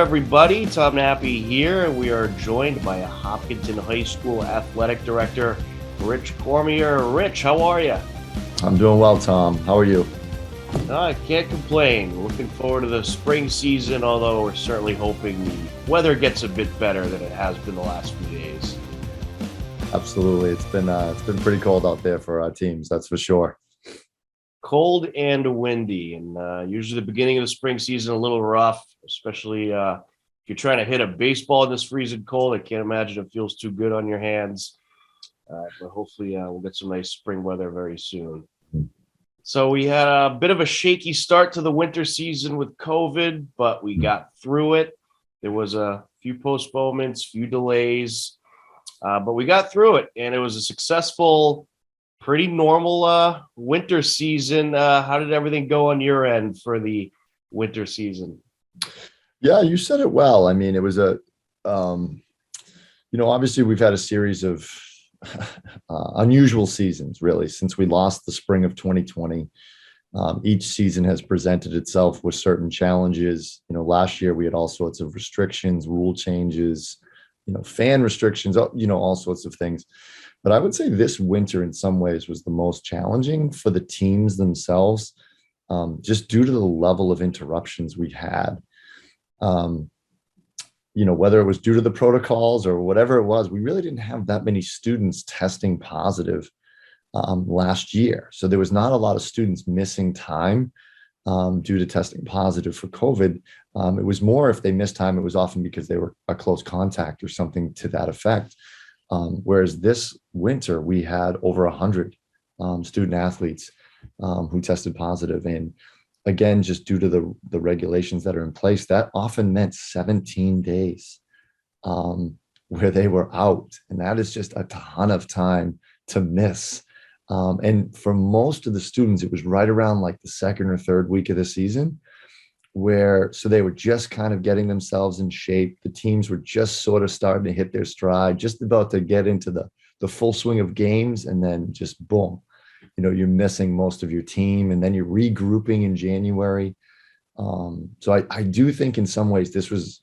everybody. Tom Nappy here. We are joined by Hopkinton High School Athletic Director, Rich Cormier. Rich, how are you? I'm doing well, Tom. How are you? I can't complain. Looking forward to the spring season, although we're certainly hoping the weather gets a bit better than it has been the last few days. Absolutely. It's been pretty cold out there for our teams, that's for sure. Cold and windy, and usually the beginning of the spring season a little rough, especially if you're trying to hit a baseball in this freezing cold. I can't imagine it feels too good on your hands, but hopefully we'll get some nice spring weather very soon. So we had a bit of a shaky start to the winter season with COVID, but we got through it. There was a few postponements, few delays, but we got through it, and it was a successful, pretty normal winter season. How did everything go on your end for the winter season? Yeah, you said it well. I mean, it was obviously we've had a series of unusual seasons, really, since we lost the spring of 2020. Each season has presented itself with certain challenges. Last year we had all sorts of restrictions, rule changes, fan restrictions, all sorts of things. But I would say this winter in some ways was the most challenging for the teams themselves, just due to the level of interruptions we had. Whether it was due to the protocols or whatever it was, we really didn't have that many students testing positive last year. So there was not a lot of students missing time due to testing positive for COVID. It was more, if they missed time, it was often because they were a close contact or something to that effect. Whereas this winter, we had over 100 student athletes who tested positive. And again, just due to the regulations that are in place, that often meant 17 days where they were out. And that is just a ton of time to miss. And for most of the students, it was right around like the second or third week of the season, so they were just kind of getting themselves in shape. The teams were just sort of starting to hit their stride, just about to get into the full swing of games. And then just boom, you're missing most of your team, and then you're regrouping in January. So I do think in some ways this was,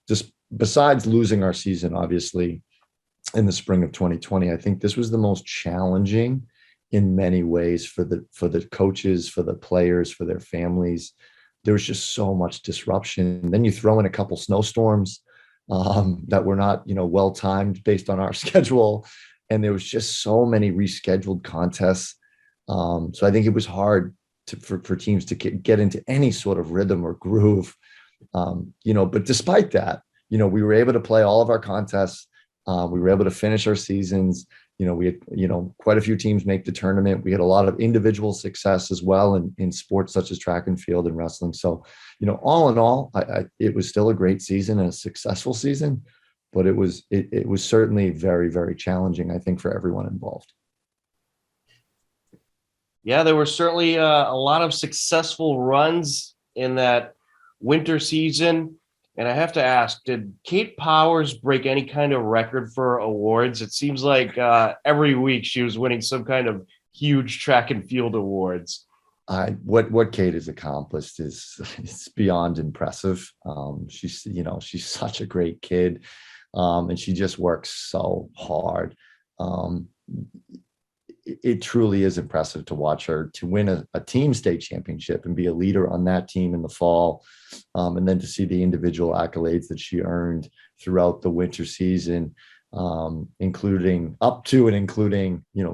just besides losing our season, obviously, in the spring of 2020, I think this was the most challenging in many ways for the coaches, for the players, for their families. There was just so much disruption. And then you throw in a couple snowstorms that were not, well timed based on our schedule. And there was just so many rescheduled contests. So I think it was hard for teams to get into any sort of rhythm or groove. But despite that, we were able to play all of our contests. We were able to finish our seasons. We had, quite a few teams make the tournament. We had a lot of individual success as well in sports such as track and field and wrestling. So, all in all, it was still a great season and a successful season, but it was certainly very, very challenging, I think, for everyone involved. Yeah, there were certainly a lot of successful runs in that winter season. And I have to ask, did Kate Powers break any kind of record for awards? It seems like every week she was winning some kind of huge track and field awards. What Kate has accomplished is beyond impressive. She's such a great kid, and she just works so hard. It truly is impressive to watch her to win a team state championship and be a leader on that team in the fall. And then to see the individual accolades that she earned throughout the winter season, including,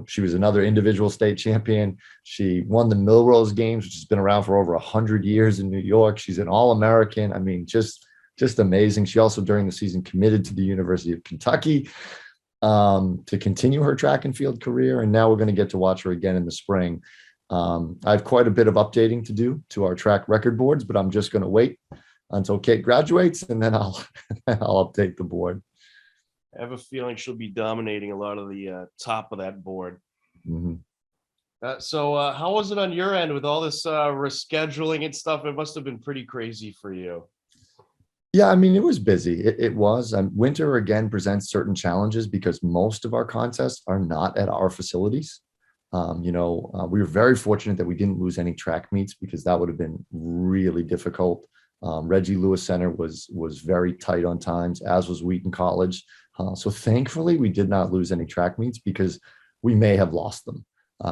she was another individual state champion. She won the Milrose Games, which has been around for over 100 years in New York. She's an All-American. I mean, just amazing. She also, during the season, committed to the University of Kentucky to continue her track and field career. And now we're going to get to watch her again in the spring. I have quite a bit of updating to do to our track record boards, but I'm just going to wait until Kate graduates, and then I'll update the board. I have a feeling she'll be dominating a lot of the top of that board. Mm-hmm. So how was it on your end with all this rescheduling and stuff? It must have been pretty crazy for you. Yeah, I mean, it was busy. It was. Winter, again, presents certain challenges because most of our contests are not at our facilities. We were very fortunate that we didn't lose any track meets because that would have been really difficult Reggie Lewis Center was very tight on times, as was Wheaton College. So thankfully, we did not lose any track meets because we may have lost them.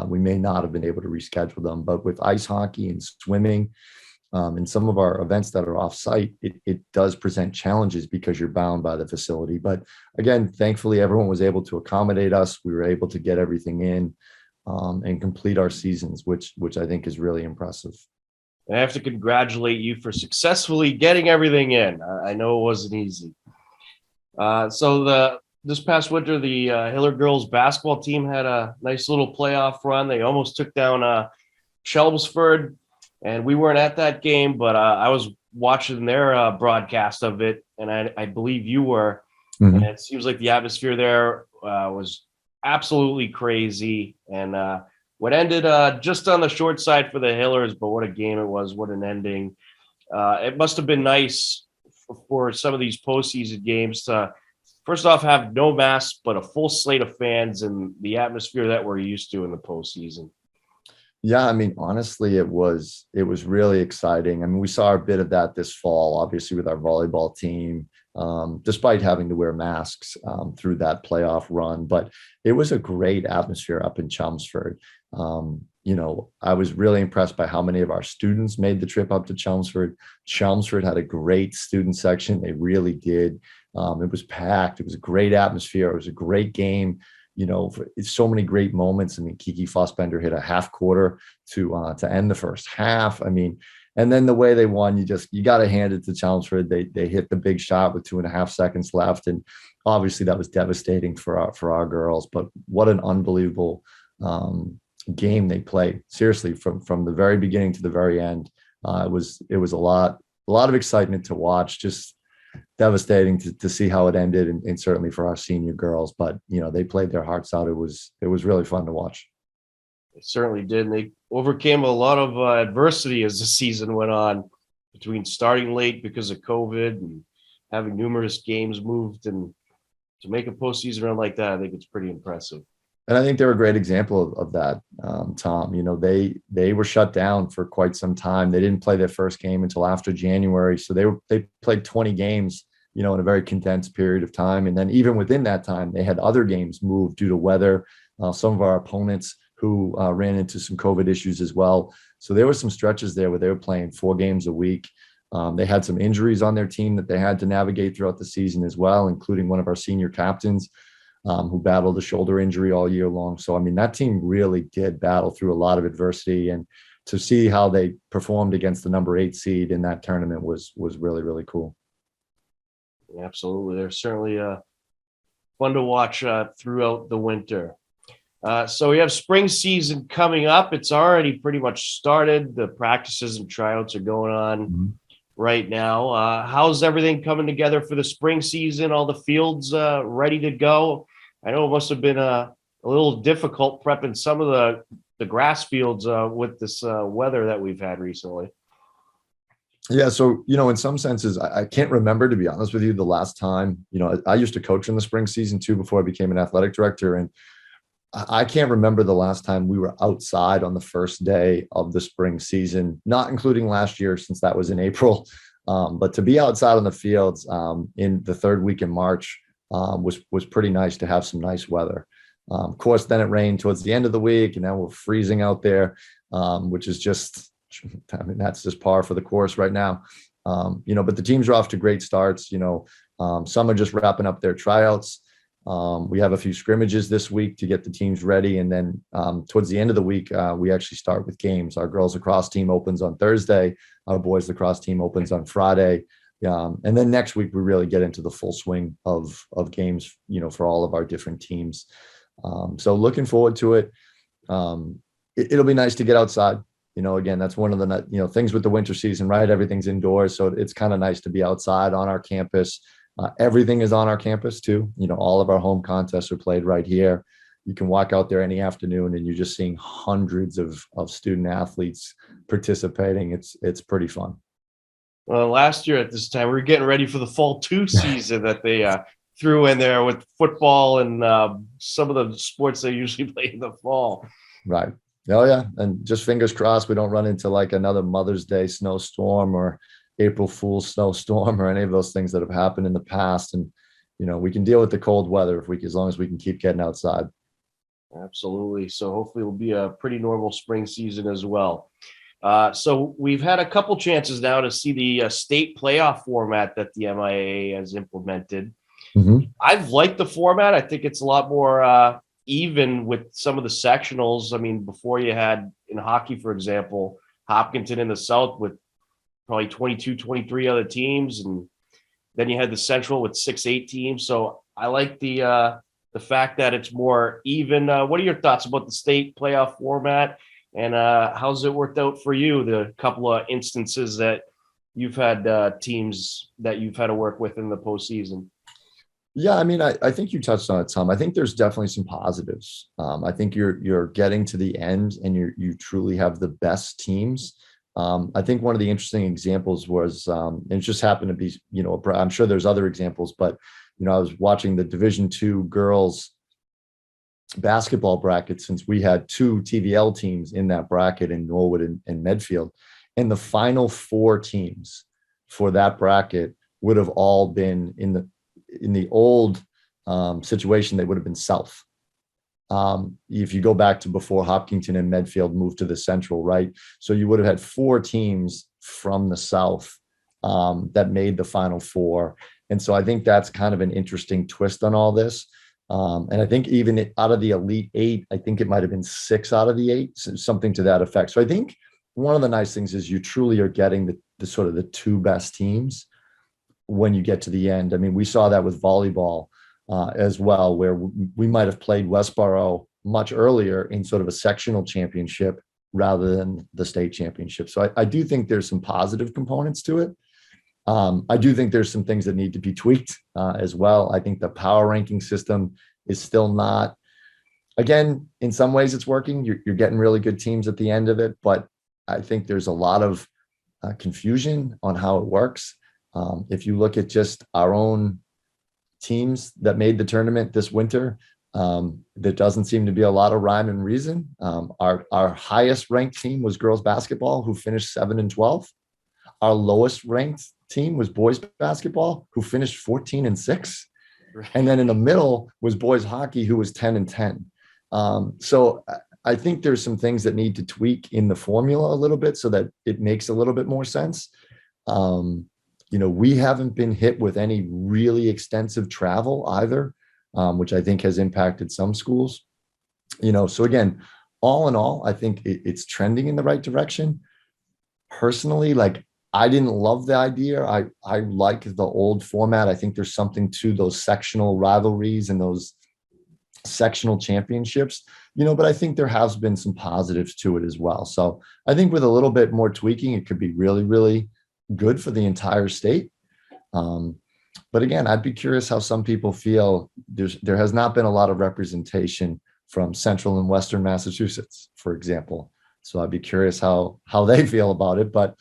We may not have been able to reschedule them. But with ice hockey and swimming, and some of our events that are off-site, it does present challenges because you're bound by the facility. But again, thankfully, everyone was able to accommodate us. We were able to get everything in and complete our seasons, which I think is really impressive. I have to congratulate you for successfully getting everything in. I know it wasn't easy. This past winter, the Hiller girls basketball team had a nice little playoff run. They almost took down Chelmsford. And we weren't at that game, but I was watching their broadcast of it, and I believe you were. Mm-hmm. And it seems like the atmosphere there was absolutely crazy. And what ended just on the short side for the Hillers, but what a game it was, what an ending. It must have been nice for some of these postseason games to, first off, have no masks, but a full slate of fans and the atmosphere that we're used to in the postseason. Yeah, I mean, honestly, it was really exciting. I mean, we saw a bit of that this fall, obviously, with our volleyball team, despite having to wear masks through that playoff run. But it was a great atmosphere up in Chelmsford. I was really impressed by how many of our students made the trip up to Chelmsford. Chelmsford had a great student section. They really did. It was packed. It was a great atmosphere. It was a great game. So many great moments. I mean, Kiki Fossbender hit a half quarter to end the first half. I mean, and then the way they won, you got to hand it to Chelmsford. They hit the big shot with 2.5 seconds left, and obviously that was devastating for our girls. But what an unbelievable game they played. Seriously, from the very beginning to the very end, it was a lot of excitement to watch. Just devastating to see how it ended, and certainly for our senior girls. But they played their hearts out. It was really fun to watch. They certainly did. And they overcame a lot of adversity as the season went on, between starting late because of COVID and having numerous games moved. And to make a postseason run like that, I think it's pretty impressive. And I think they're a great example of that, Tom. They were shut down for quite some time. They didn't play their first game until after January. So they played 20 games, in a very condensed period of time. And then even within that time, they had other games moved due to weather. Some of our opponents who ran into some COVID issues as well. So there were some stretches there where they were playing 4 games a week. They had some injuries on their team that they had to navigate throughout the season as well, including one of our senior captains, who battled a shoulder injury all year long. So, I mean, that team really did battle through a lot of adversity, and to see how they performed against the number 8 seed in that tournament was really, really cool. Absolutely. They're certainly fun to watch throughout the winter. So we have spring season coming up. It's already pretty much started. The practices and tryouts are going on right now. How's everything coming together for the spring season? All the fields ready to go? I know it must have been a little difficult prepping some of the grass fields with this weather that we've had recently. Yeah. So, in some senses, I can't remember, to be honest with you, the last time, I used to coach in the spring season too before I became an athletic director. And I can't remember the last time we were outside on the first day of the spring season, not including last year, since that was in April. But to be outside on the fields in the third week in March was pretty nice to have some nice weather. Of course, then it rained towards the end of the week, and now we're freezing out there, which is just, that's just par for the course right now. But the teams are off to great starts. Some are just wrapping up their tryouts. We have a few scrimmages this week to get the teams ready. And then towards the end of the week, we actually start with games. Our girls lacrosse team opens on Thursday. Our boys lacrosse team opens on Friday. And then next week, we really get into the full swing of games, for all of our different teams. So looking forward to it. It'll be nice to get outside. Again, that's one of the, things with the winter season, right? Everything's indoors. So it's kind of nice to be outside on our campus. Everything is on our campus too. All of our home contests are played right here. You can walk out there any afternoon and you're just seeing hundreds of student athletes participating. It's pretty fun. Well, last year at this time, we were getting ready for the fall 2 season that they threw in there with football and some of the sports they usually play in the fall. Right. Oh yeah. And just fingers crossed we don't run into like another Mother's Day snowstorm or April Fool's snowstorm or any of those things that have happened in the past. And, we can deal with the cold weather as long as we can keep getting outside. Absolutely. So hopefully it'll be a pretty normal spring season as well. So we've had a couple chances now to see the state playoff format that the MIAA has implemented. Mm-hmm. I've liked the format. I think it's a lot more even with some of the sectionals. I mean, before you had in hockey, for example, Hopkinton in the South with probably 22, 23 other teams. And then you had the Central with 6, 8 teams. So I like the fact that it's more even. What are your thoughts about the state playoff format? And how's it worked out for you, the couple of instances that you've had teams that you've had to work with in the postseason? Yeah, I mean, I think you touched on it, Tom. I think there's definitely some positives. I think you're getting to the end and you truly have the best teams. I think one of the interesting examples was, and it just happened to be, I'm sure there's other examples, but I was watching the Division II girls basketball bracket, since we had 2 TVL teams in that bracket in Norwood and Medfield, and the final 4 teams for that bracket would have all been in the old situation. They would have been South. If you go back to before Hopkinton and Medfield moved to the Central, right? So you would have had 4 teams from the South that made the final 4. And so I think that's kind of an interesting twist on all this. And I think even out of the Elite 8, I think it might have been 6 out of the 8, something to that effect. So I think one of the nice things is you truly are getting the sort of the 2 best teams when you get to the end. I mean, we saw that with volleyball as well, where we might have played Westboro much earlier in sort of a sectional championship rather than the state championship. So I do think there's some positive components to it. I do think there's some things that need to be tweaked as well. I think the power ranking system is still not, again, in some ways it's working. You're getting really good teams at the end of it, but I think there's a lot of confusion on how it works. If you look at just our own teams that made the tournament this winter, there doesn't seem to be a lot of rhyme and reason. Our highest ranked team was girls basketball, who finished 7-12. Our lowest ranked team was boys basketball, who finished 14-6. And then in the middle was boys hockey, who was 10-10. So I think there's some things that need to tweak in the formula a little bit so that it makes a little bit more sense. We haven't been hit with any really extensive travel either, which I think has impacted some schools. So again, all in all, I think it's trending in the right direction. Personally, I didn't love the idea. I like the old format. I think there's something to those sectional rivalries and those sectional championships, but I think there has been some positives to it as well. So I think with a little bit more tweaking, it could be really, really good for the entire state. But again, I'd be curious how some people feel. There has not been a lot of representation from Central and Western Massachusetts, for example. So I'd be curious how they feel about it. But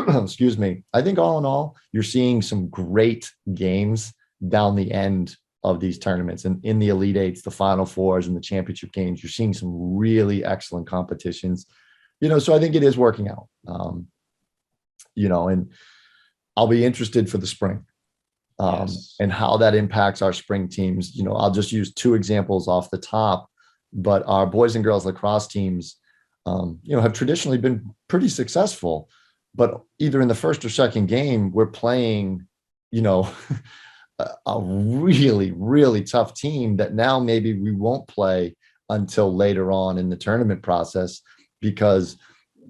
excuse me, I think all in all, you're seeing some great games down the end of these tournaments, and in the Elite Eights, the Final Fours, and the championship games. You're seeing some really excellent competitions. So I think it is working out. And I'll be interested for the spring and how that impacts our spring teams. I'll just use 2 examples off the top, but our boys and girls lacrosse teams, have traditionally been pretty successful, but either in the first or second game, we're playing, a really, really tough team that now maybe we won't play until later on in the tournament process, because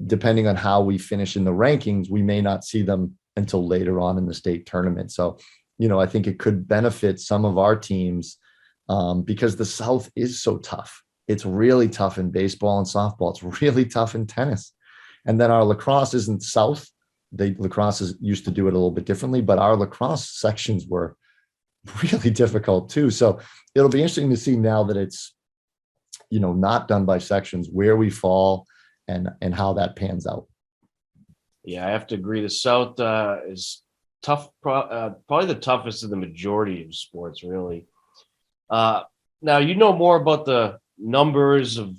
depending on how we finish in the rankings, we may not see them until later on in the state tournament. So, I think it could benefit some of our teams because the South is so tough. It's really tough in baseball and softball. It's really tough in tennis. And then our lacrosse isn't South. Lacrosse used to do it a little bit differently, but our lacrosse sections were really difficult too. So it'll be interesting to see now that it's, not done by sections, where we fall and how that pans out. Yeah, I have to agree. The South is tough, probably the toughest of the majority of sports, really. Now, more about the numbers of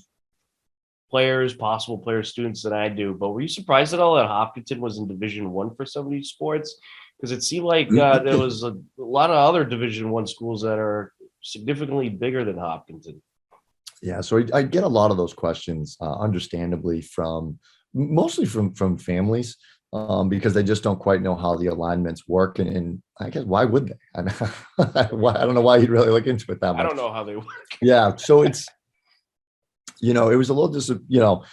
possible players, students than I do. But were you surprised at all that Hopkinton was in Division I for some of these sports? Because it seemed like there was a lot of other Division I schools that are significantly bigger than Hopkinton. Yeah, so I get a lot of those questions, understandably, mostly from families, because they just don't quite know how the alignments work, and I guess why would they? I don't know why you'd really look into it that much. I don't know how they work. Yeah, so it's it was a little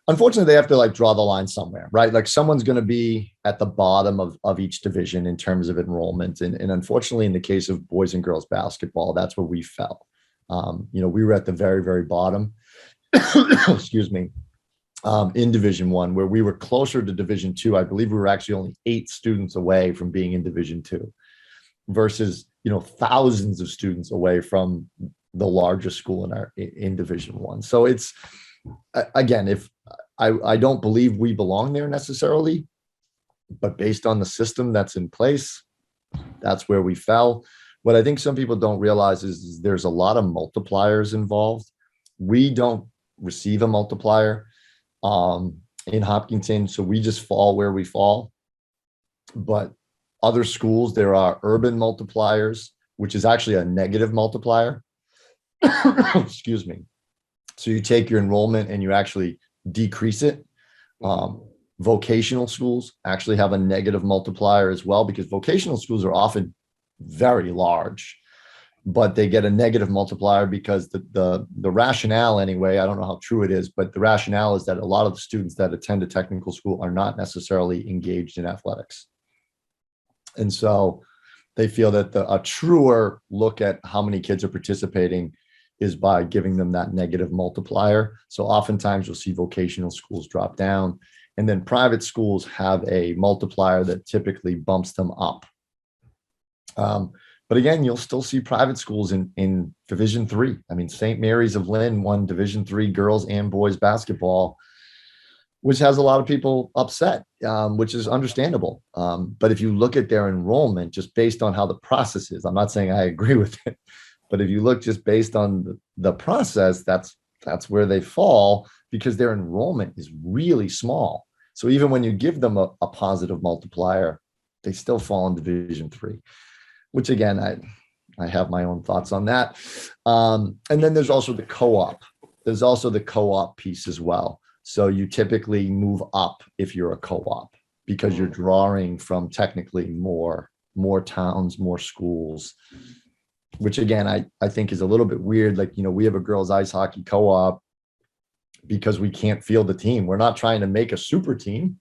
unfortunately, they have to like draw the line somewhere, right? Like someone's going to be at the bottom of each division in terms of enrollment. And unfortunately, in the case of boys and girls basketball, that's where we fell. We were at the very, very bottom, excuse me, in Division I, where we were closer to Division II. I believe we were actually only 8 students away from being in Division II versus, thousands of students away from the largest school in Division I. So it's, again, if I don't believe we belong there necessarily, but based on the system that's in place, that's where we fell. What I think some people don't realize is there's a lot of multipliers involved. We don't receive a multiplier in Hopkinton, so we just fall where we fall. But other schools, there are urban multipliers, which is actually a negative multiplier. Excuse me. So you take your enrollment and you actually decrease it. Vocational schools actually have a negative multiplier as well, because vocational schools are often very large, but they get a negative multiplier because the rationale, anyway, I don't know how true it is, but the rationale is that a lot of the students that attend a technical school are not necessarily engaged in athletics. And so they feel that a truer look at how many kids are participating is by giving them that negative multiplier. So oftentimes you'll see vocational schools drop down, and then private schools have a multiplier that typically bumps them up. But again, you'll still see private schools in Division III. I mean, St. Mary's of Lynn won Division III girls and boys basketball, which has a lot of people upset, which is understandable. But if you look at their enrollment, just based on how the process is, I'm not saying I agree with it, but if you look just based on the process, that's where they fall, because their enrollment is really small. So even when you give them a positive multiplier, they still fall in Division III, which again, I have my own thoughts on that. And then there's also the co-op. There's also the co-op piece as well. So you typically move up if you're a co-op, because you're drawing from technically more towns, more schools, which again, I think is a little bit weird. Like, we have a girls ice hockey co-op because we can't field the team. We're not trying to make a super team.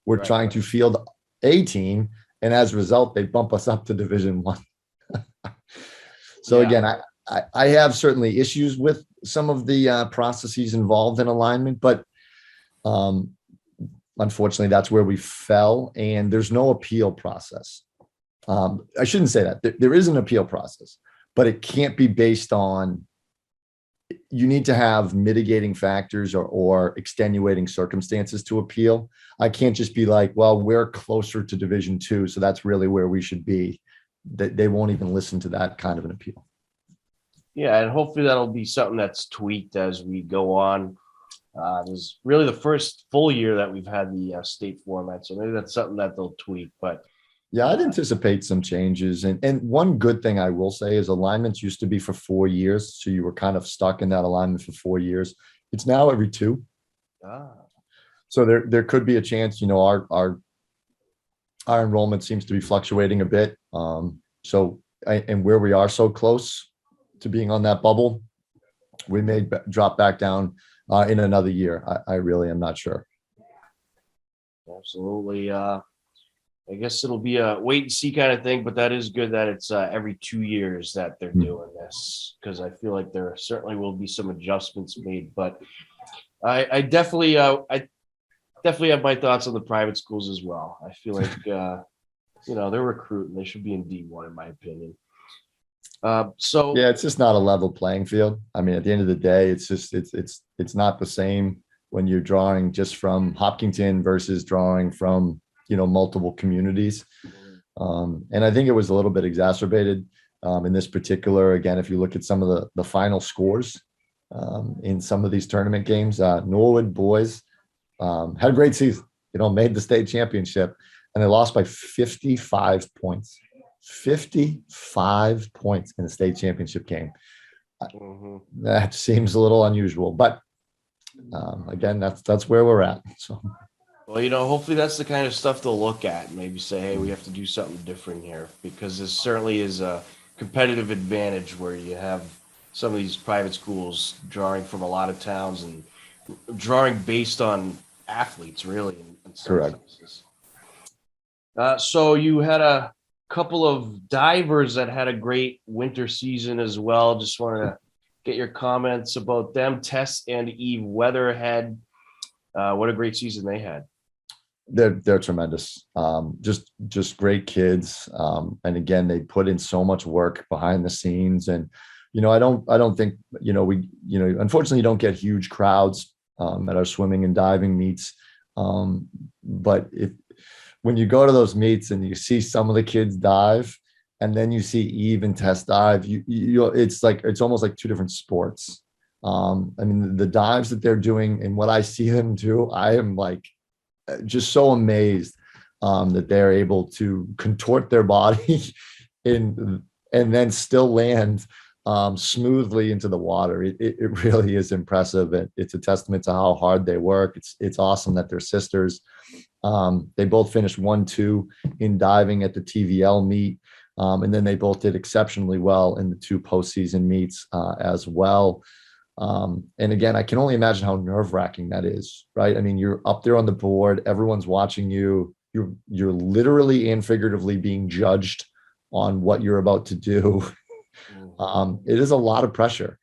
We're trying to field a team. And as a result, they bump us up to Division I. So again, I have certainly issues with some of the processes involved in alignment, but unfortunately, that's where we fell, and there's no appeal process. I shouldn't say that. There is an appeal process, but it can't be based on, you need to have mitigating factors or extenuating circumstances to appeal. I can't just be like, well, we're closer to Division II, so that's really where we should be. They won't even listen to that kind of an appeal. Yeah, and hopefully that'll be something that's tweaked as we go on. This is really the first full year that we've had the state format, so maybe that's something that they'll tweak. But yeah, I'd anticipate some changes. And one good thing I will say is alignments used to be for 4 years, so you were kind of stuck in that alignment for 4 years. It's now every 2. So there could be a chance. Our enrollment seems to be fluctuating a bit. And where we are so close to being on that bubble, we may drop back down in another year. I really am not sure. Absolutely. I guess it'll be a wait and see kind of thing, but that is good that it's every 2 years that they're doing this, because I feel like there certainly will be some adjustments made. But I definitely have my thoughts on the private schools as well. I feel like they're recruiting; they should be in D1, in my opinion. So yeah, it's just not a level playing field. I mean, at the end of the day, it's just it's not the same when you're drawing just from Hopkinton versus drawing from multiple communities. And I think it was a little bit exacerbated in this particular. Again, if you look at some of the final scores, in some of these tournament games. Norwood boys had a great season, made the state championship, and they lost by 55 points. 55 points in the state championship game. That seems a little unusual, but again, that's where we're at. So, well, hopefully that's the kind of stuff they'll look at. Maybe say, hey, we have to do something different here, because this certainly is a competitive advantage where you have some of these private schools drawing from a lot of towns and drawing based on athletes, really. In some correct. cases. So you had a couple of divers that had a great winter season as well. Just wanted to get your comments about them. Tess and Eve Weatherhead. What a great season they had. They're tremendous. Just great kids. And again, they put in so much work behind the scenes. And, I don't think, unfortunately you don't get huge crowds at our swimming and diving meets. But when you go to those meets and you see some of the kids dive, and then you see Eve and Tess dive, it's almost like two different sports. The dives that they're doing and what I see them do, I am like just so amazed that they're able to contort their body and then still land smoothly into the water. It really is impressive. It's a testament to how hard they work. It's awesome that they're sisters. They both finished 1-2 in diving at the TVL meet. And then they both did exceptionally well in the 2 postseason meets as well. And again, I can only imagine how nerve-wracking that is, right? You're up there on the board, everyone's watching you. You're literally and figuratively being judged on what you're about to do. It is a lot of pressure.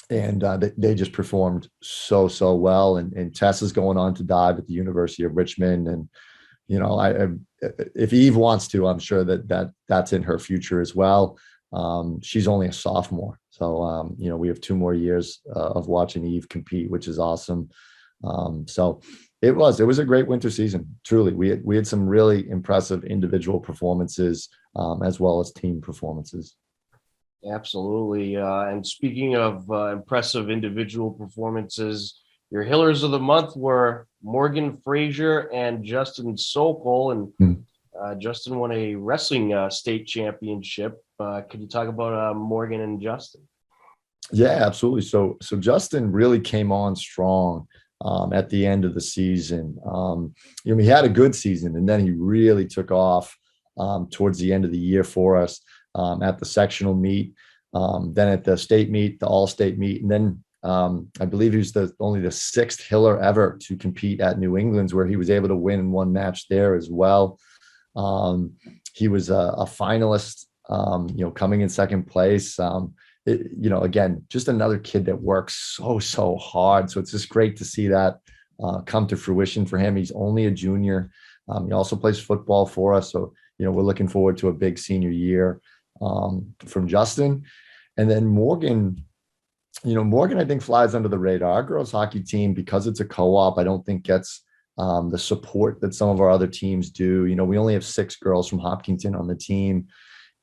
And they just performed so well. And Tess is going on to dive at the University of Richmond. And, if Eve wants to, I'm sure that's in her future as well. She's only a sophomore. So, we have 2 more years of watching Eve compete, which is awesome. So it was a great winter season. Truly, we had some really impressive individual performances as well as team performances. Absolutely. And speaking of impressive individual performances, your Hillers of the Month were Morgan Frazier and Justin Sokol. And Justin won a wrestling state championship. Could you talk about Morgan and Justin? Yeah, absolutely. So Justin really came on strong at the end of the season. He had a good season, and then he really took off towards the end of the year for us at the sectional meet, then at the state meet, the all-state meet, and then I believe he was only the 6th Hiller ever to compete at New England's, where he was able to win 1 match there as well. He was a finalist, coming in 2nd place. Again, just another kid that works so hard. So it's just great to see that come to fruition for him. He's only a junior. He also plays football for us. So, we're looking forward to a big senior year from Justin. And then Morgan, I think flies under the radar. Our girls hockey team, because it's a co-op, I don't think gets the support that some of our other teams do. We only have 6 girls from Hopkinton on the team.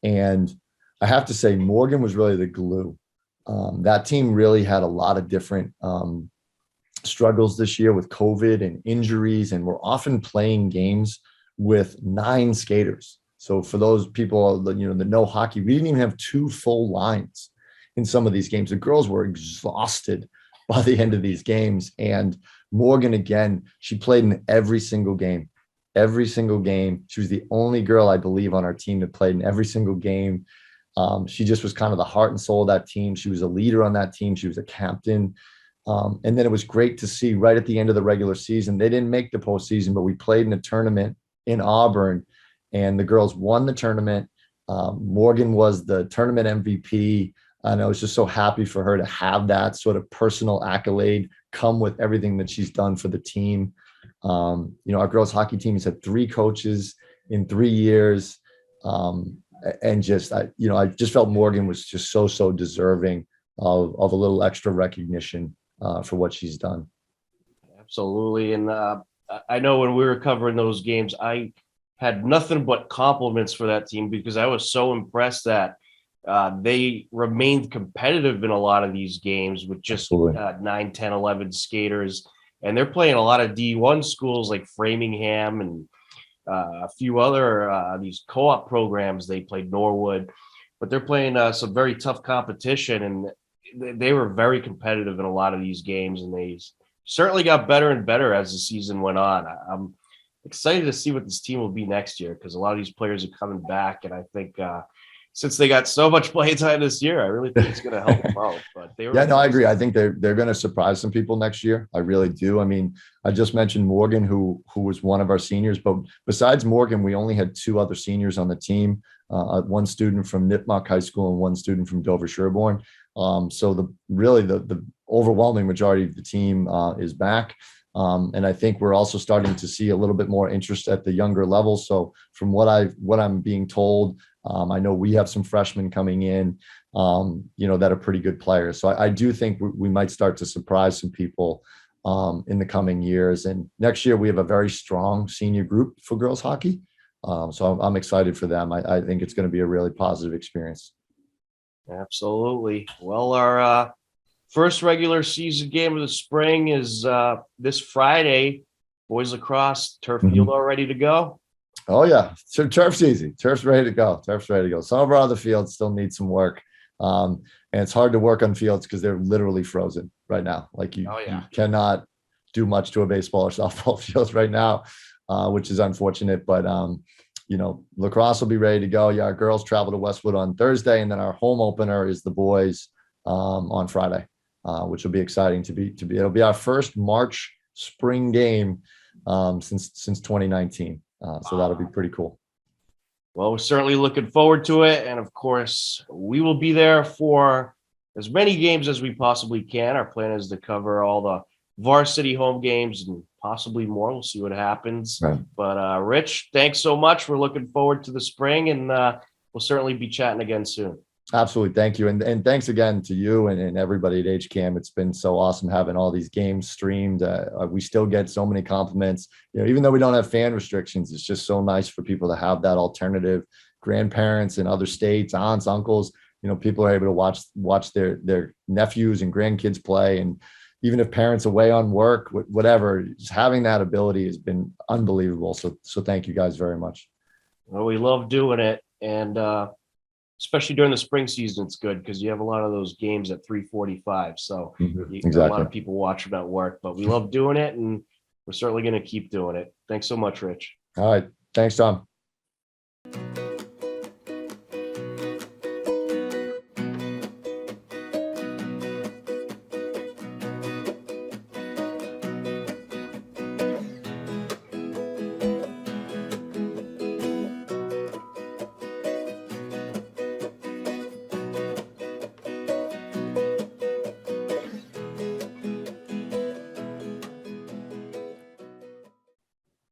And I have to say, Morgan was really the glue. That team really had a lot of different struggles this year with COVID and injuries, and we're often playing games with 9 skaters. So for those people that know hockey, we didn't even have 2 full lines in some of these games. The girls were exhausted by the end of these games. And Morgan, again, she played in every single game. Every single game. She was the only girl, I believe, on our team that played in every single game. She just was kind of the heart and soul of that team. She was a leader on that team. She was a captain. And then it was great to see right at the end of the regular season. They didn't make the postseason, but we played in a tournament in Auburn, and the girls won the tournament. Morgan was the tournament MVP. And I was just so happy for her to have that sort of personal accolade come with everything that she's done for the team. Our girls hockey team has had 3 coaches in 3 years. And I just felt Morgan was just so deserving of a little extra recognition for what she's done. Absolutely. And I know when we were covering those games, I had nothing but compliments for that team, because I was so impressed that they remained competitive in a lot of these games with just 9, 10, 11 skaters. And they're playing a lot of D1 schools like Framingham and a few other these co-op programs. They played Norwood, but they're playing some very tough competition, and they were very competitive in a lot of these games, and they certainly got better and better as the season went on. I'm excited to see what this team will be next year, because a lot of these players are coming back, and I think since they got so much play time this year, I really think it's going to help them out. But they were I agree. I think they're going to surprise some people next year. I really do. I mean, I just mentioned Morgan, who was one of our seniors, but besides Morgan, we only had 2 other seniors on the team. One student from Nipmuc High School and one student from Dover Sherborne. So the overwhelming majority of the team is back. And I think we're also starting to see a little bit more interest at the younger levels. So from what I'm being told, I know we have some freshmen coming in, that are pretty good players. So I do think we might start to surprise some people in the coming years. And next year we have a very strong senior group for girls hockey. So I'm excited for them. I think it's going to be a really positive experience. Absolutely. Well, our first regular season game of the spring is this Friday. Boys lacrosse, turf field all ready to go. Oh yeah, so turf's easy. Turf's ready to go. Some of our other fields still need some work, and it's hard to work on fields because they're literally frozen right now. Like you cannot do much to a baseball or softball field right now, which is unfortunate. But lacrosse will be ready to go. Yeah, our girls travel to Westwood on Thursday, and then our home opener is the boys on Friday, which will be exciting to be. It'll be our first March spring game since 2019. So that'll be pretty cool. Well, we're certainly looking forward to it. And of course, we will be there for as many games as we possibly can. Our plan is to cover all the varsity home games and possibly more. We'll see what happens. Right. But Rich, thanks so much. We're looking forward to the spring, and we'll certainly be chatting again soon. Absolutely. Thank you. And thanks again to you and everybody at HCAM. It's been so awesome having all these games streamed. We still get so many compliments, even though we don't have fan restrictions. It's just so nice for people to have that alternative. Grandparents in other states, aunts, uncles, people are able to watch their nephews and grandkids play. And even if parents away on work, whatever, just having that ability has been unbelievable. So thank you guys very much. Well, we love doing it. And, especially during the spring season, it's good because you have a lot of those games at 3:45. So exactly. A lot of people watch them at work, but we love doing it, and we're certainly going to keep doing it. Thanks so much, Rich. All right. Thanks, Tom.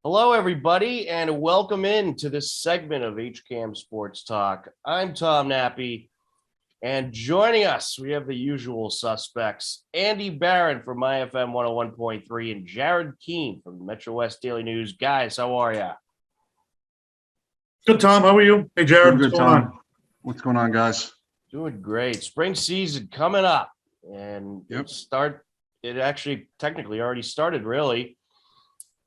Hello, everybody, and welcome in to this segment of HCAM Sports Talk. I'm Tom Nappy, and joining us, we have the usual suspects, Andy Barron from MyFm 101.3 and Jared Keene from Metrowest Daily News. Guys, how are you? Good, Tom. How are you? Hey, Jared. Good, Tom. What's going on, guys? Doing great. Spring season coming up, and it actually technically already started, really.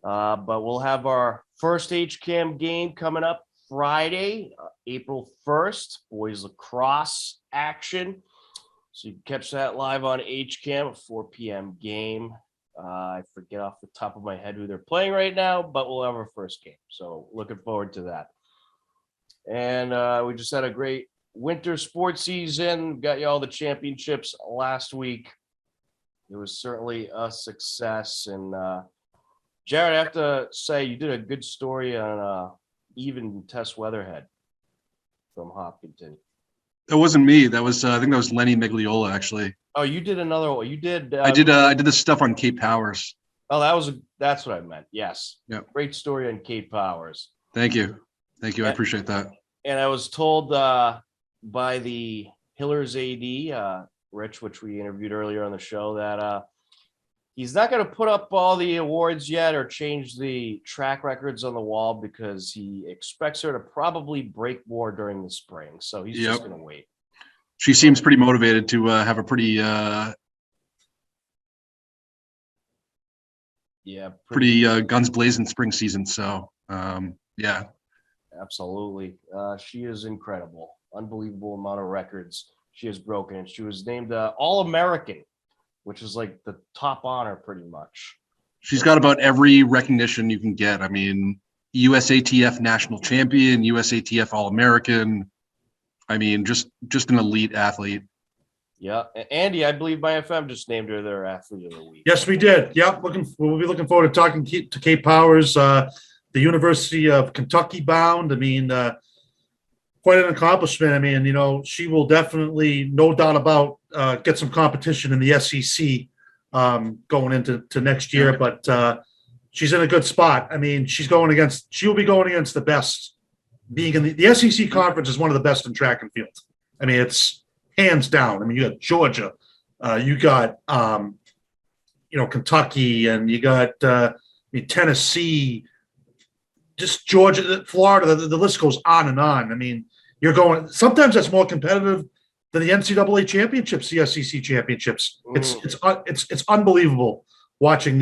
But we'll have our first HCAM game coming up Friday, April 1st, boys lacrosse action. So you can catch that live on HCAM at 4 p.m. game. I forget off the top of my head who they're playing right now, but we'll have our first game. So looking forward to that. And we just had a great winter sports season. Got you all the championships last week. It was certainly a success. And Jared, I have to say you did a good story on even Tess Weatherhead from Hopkinton. That wasn't me. That was I think that was Lenny Migliola, actually. Oh, you did another one. You did. I did the stuff on Cape Powers. Oh, that's what I meant. Yes. Yeah. Great story on Cape Powers. Thank you. I appreciate that. And I was told by the Hillers AD, Rich, which we interviewed earlier on the show, that he's not going to put up all the awards yet or change the track records on the wall because he expects her to probably break more during the spring. So he's just going to wait. She seems pretty motivated to have a pretty guns blazing spring season. So yeah. Absolutely. She is incredible. Unbelievable amount of records she has broken. And she was named All-American, which is like the top honor pretty much. She's got about every recognition you can get. I mean, USATF national champion, USATF All-American. I mean, just an elite athlete. Yeah. Andy, I believe MyFM just named her their athlete of the week. Yes, we did. Yep. We'll be looking forward to talking to Kate Powers, the University of Kentucky bound. I mean, quite an accomplishment. I mean, she will definitely, no doubt about, get some competition in the SEC going into next year. But she's in a good spot. I mean, she'll be going against the best. Being in the SEC conference is one of the best in track and field. I mean, it's hands down. I mean, you got Georgia, you got Kentucky, and you got Tennessee, just Georgia, Florida. The list goes on and on. I mean, sometimes that's more competitive than the NCAA championships, the SEC championships. It's unbelievable watching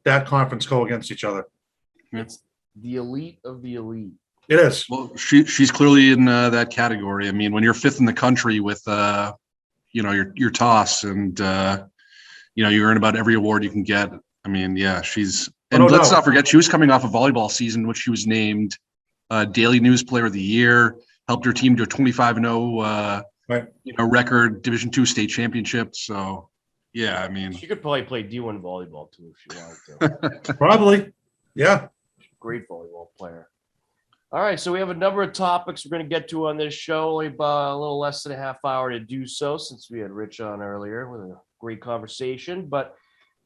that conference go against each other. It's the elite of the elite. It is. Well, she's clearly in that category. I mean, when you're fifth in the country with your toss and you earn about every award you can get. I mean, yeah, let's not forget she was coming off a volleyball season, which she was named Daily News Player of the Year. Helped her team to a 25-0 record, Division II state championship. So, yeah, I mean, she could probably play D1 volleyball too if she wanted to. Probably, yeah. Great volleyball player. All right, so we have a number of topics we're going to get to on this show. Only about a little less than a half hour to do so, since we had Rich on earlier with a great conversation. But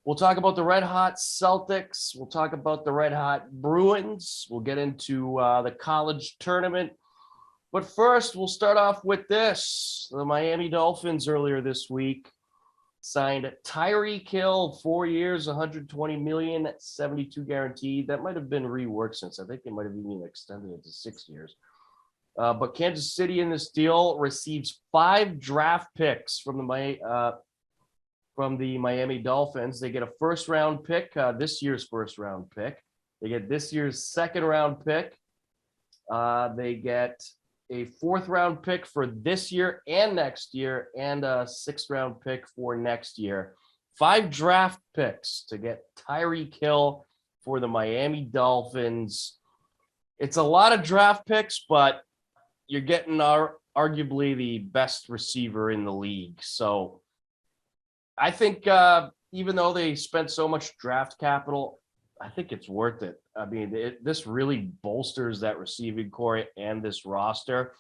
we'll talk about the red hot Celtics. We'll talk about the red hot Bruins. We'll get into the college tournament. But first, we'll start off with this. The Miami Dolphins earlier this week signed Tyreek Hill, 4 years, $120 million, 72 guaranteed. That might have been reworked since. I think they might have even extended it to 6 years. But Kansas City in this deal receives 5 draft picks from the Miami Dolphins. They get a first-round pick, this year's first-round pick. They get this year's second-round pick. They get a 4th-round pick for this year and next year, and a 6th-round pick for next year. 5 draft picks to get Tyreek Hill for the Miami Dolphins. It's a lot of draft picks, but you're getting arguably the best receiver in the league. So I think even though they spent so much draft capital, I think it's worth it. I mean, this really bolsters that receiving core and this roster.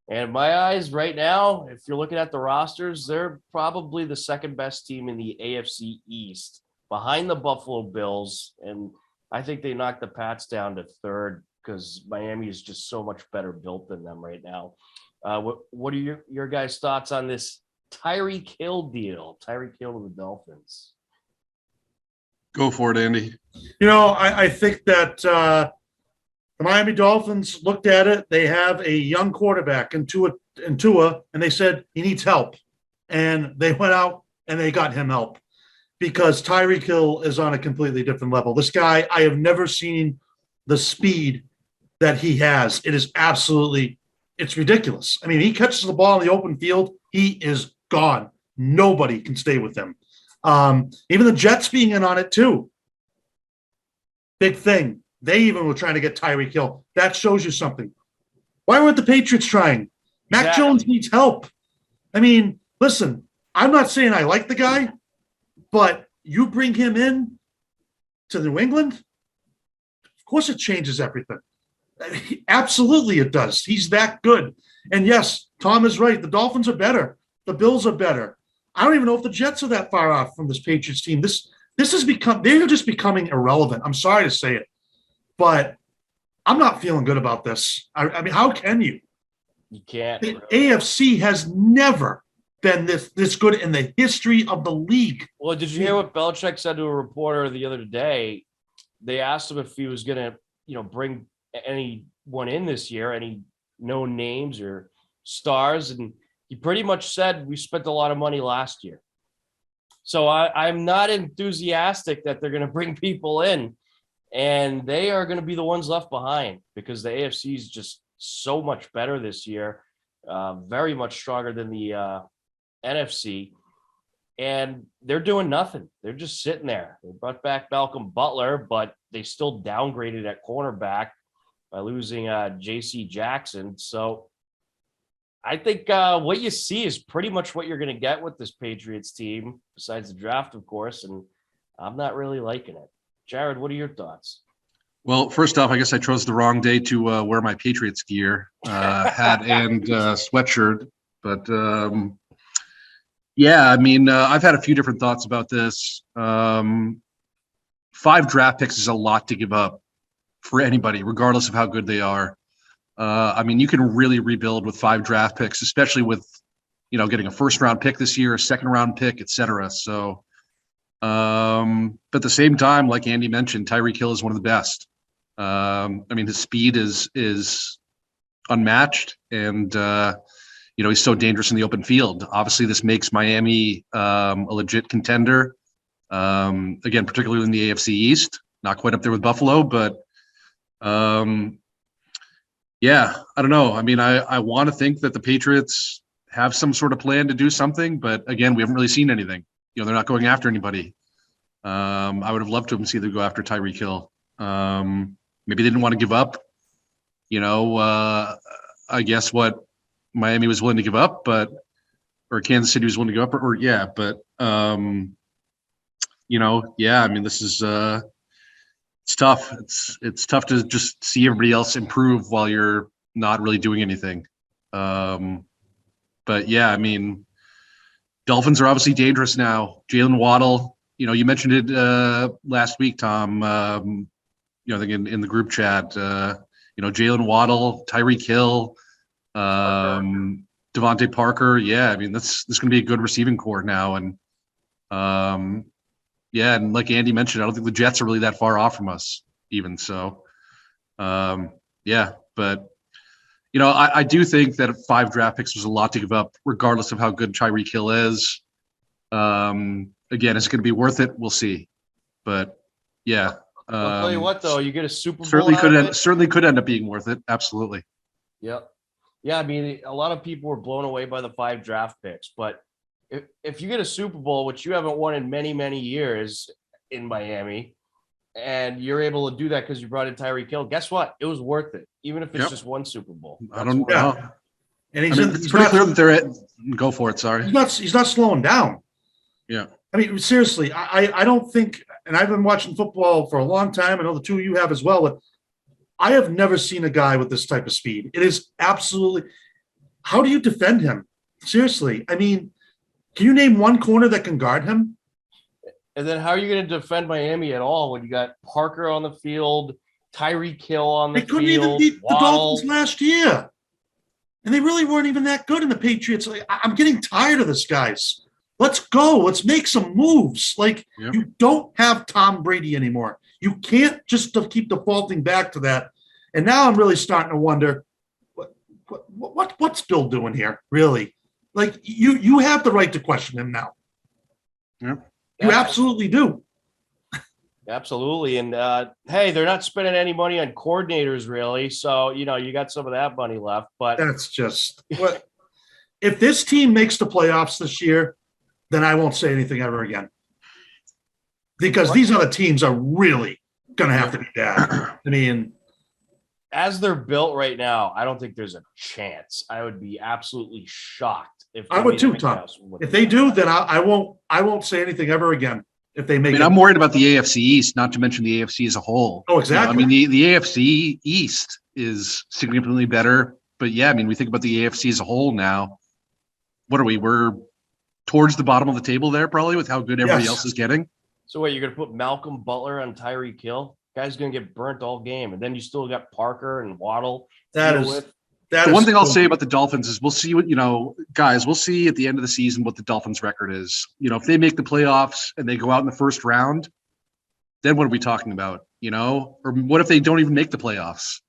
And in my eyes right now, if you're looking at the rosters, they're probably the second best team in the AFC East behind the Buffalo Bills. And I think they knocked the Pats down to 3rd because Miami is just so much better built than them right now. What are your guys' thoughts on this Tyreek Hill deal? Tyreek Hill to the Dolphins. Go for it, Andy. I think that the Miami Dolphins looked at it. They have a young quarterback in Tua, and they said he needs help. And they went out and they got him help because Tyreek Hill is on a completely different level. This guy, I have never seen the speed that he has. It is it's ridiculous. I mean, he catches the ball in the open field, he is gone. Nobody can stay with him. Even the Jets being in on it too. Big thing. They even were trying to get Tyreek Hill. That shows you something. Why weren't the Patriots trying? Mac Jones needs help. I mean, listen, I'm not saying I like the guy, but you bring him in to New England, of course it changes everything. Absolutely it does. He's that good. And yes, Tom is right. The Dolphins are better. The Bills are better. I don't even know if the Jets are that far off from this Patriots team. They're just becoming irrelevant. I'm sorry to say it, but I'm not feeling good about this. I mean, how can you? You can't. The AFC has never been this good in the history of the league. Well, did you hear what Belichick said to a reporter the other day? They asked him if he was going to, bring anyone in this year, any known names or stars, and he pretty much said we spent a lot of money last year. So I'm not enthusiastic that they're going to bring people in, and they are going to be the ones left behind because the AFC is just so much better this year, very much stronger than the NFC. And they're doing nothing. They're just sitting there. They brought back Malcolm Butler, but they still downgraded at cornerback by losing J.C. Jackson. So I think what you see is pretty much what you're going to get with this Patriots team, besides the draft, of course. And I'm not really liking it. Jared, what are your thoughts? Well, first off, I guess I chose the wrong day to wear my Patriots gear, hat and sweatshirt. But yeah, I mean, I've had a few different thoughts about this. 5 draft picks is a lot to give up for anybody, regardless of how good they are. I mean, you can really rebuild with 5 draft picks, especially with, getting a first-round pick this year, a second-round pick, et cetera. So, but at the same time, like Andy mentioned, Tyreek Hill is one of the best. I mean, his speed is unmatched, and he's so dangerous in the open field. Obviously, this makes Miami a legit contender. Again, particularly in the AFC East, not quite up there with Buffalo, but yeah, I don't know. I mean, I want to think that the Patriots have some sort of plan to do something, but again, we haven't really seen anything. They're not going after anybody. I would have loved to see them go after Tyreek Hill. Maybe they didn't want to give up. I guess what Miami was willing to give up, or Kansas City was willing to give up, yeah, I mean, this is it's tough. It's tough to just see everybody else improve while you're not really doing anything. But yeah, I mean, Dolphins are obviously dangerous now. Jalen Waddle, you mentioned it last week, Tom. I think in the group chat, Jalen Waddle, Tyreek Hill, Devontae Parker. Yeah, I mean, this is going to be a good receiving core now. And yeah, and like Andy mentioned, I don't think the Jets are really that far off from us even. So yeah, but I do think that 5 draft picks was a lot to give up, regardless of how good Tyreek Hill is. Again, it's going to be worth it. We'll see. But yeah. I'll tell you what, though, you get a Super Bowl. Certainly could end up being worth it. Absolutely. Yep. Yeah, I mean, a lot of people were blown away by the 5 draft picks, but if you get a Super Bowl, which you haven't won in many, many years in Miami, and you're able to do that because you brought in Tyreek Hill, guess what? It was worth it, even if it's just one Super Bowl. I don't know. And it's pretty clear that they're at. Go for it. Sorry. He's not slowing down. Yeah. I mean, seriously, I don't think, and I've been watching football for a long time. I know the two of you have as well, but I have never seen a guy with this type of speed. It is absolutely, how do you defend him? Seriously. I mean, can you name one corner that can guard him? And then how are you going to defend Miami at all when you got Parker on the field, Tyreek Hill on the field? They couldn't even beat the Dolphins last year. And they really weren't even that good in the Patriots. I'm getting tired of this, guys. Let's go. Let's make some moves. You don't have Tom Brady anymore. You can't just keep defaulting back to that. And now I'm really starting to wonder, what's Bill doing here, really? You have the right to question him now. Yeah. You absolutely do. Absolutely. And hey, they're not spending any money on coordinators, really. So, you got some of that money left. But that's just what if this team makes the playoffs this year, then I won't say anything ever again. Because these other teams are really going to have to be bad. I mean, as they're built right now, I don't think there's a chance. I would be absolutely shocked if I would too, Tom. If they do, then I won't say anything ever again. If they make I'm worried about the AFC East, not to mention the AFC as a whole. Oh, exactly. I mean, the AFC East is significantly better. But yeah, I mean, we think about the AFC as a whole now. What are we? We're towards the bottom of the table there, probably, with how good everybody else is getting. So what, you're going to put Malcolm Butler on Tyreek Hill? Guy's going to get burnt all game. And then you still got Parker and Waddle. The one thing I'll say about the Dolphins is we'll see what, guys, we'll see at the end of the season what the Dolphins record is. If they make the playoffs and they go out in the first round, then what are we talking about? Or what if they don't even make the playoffs?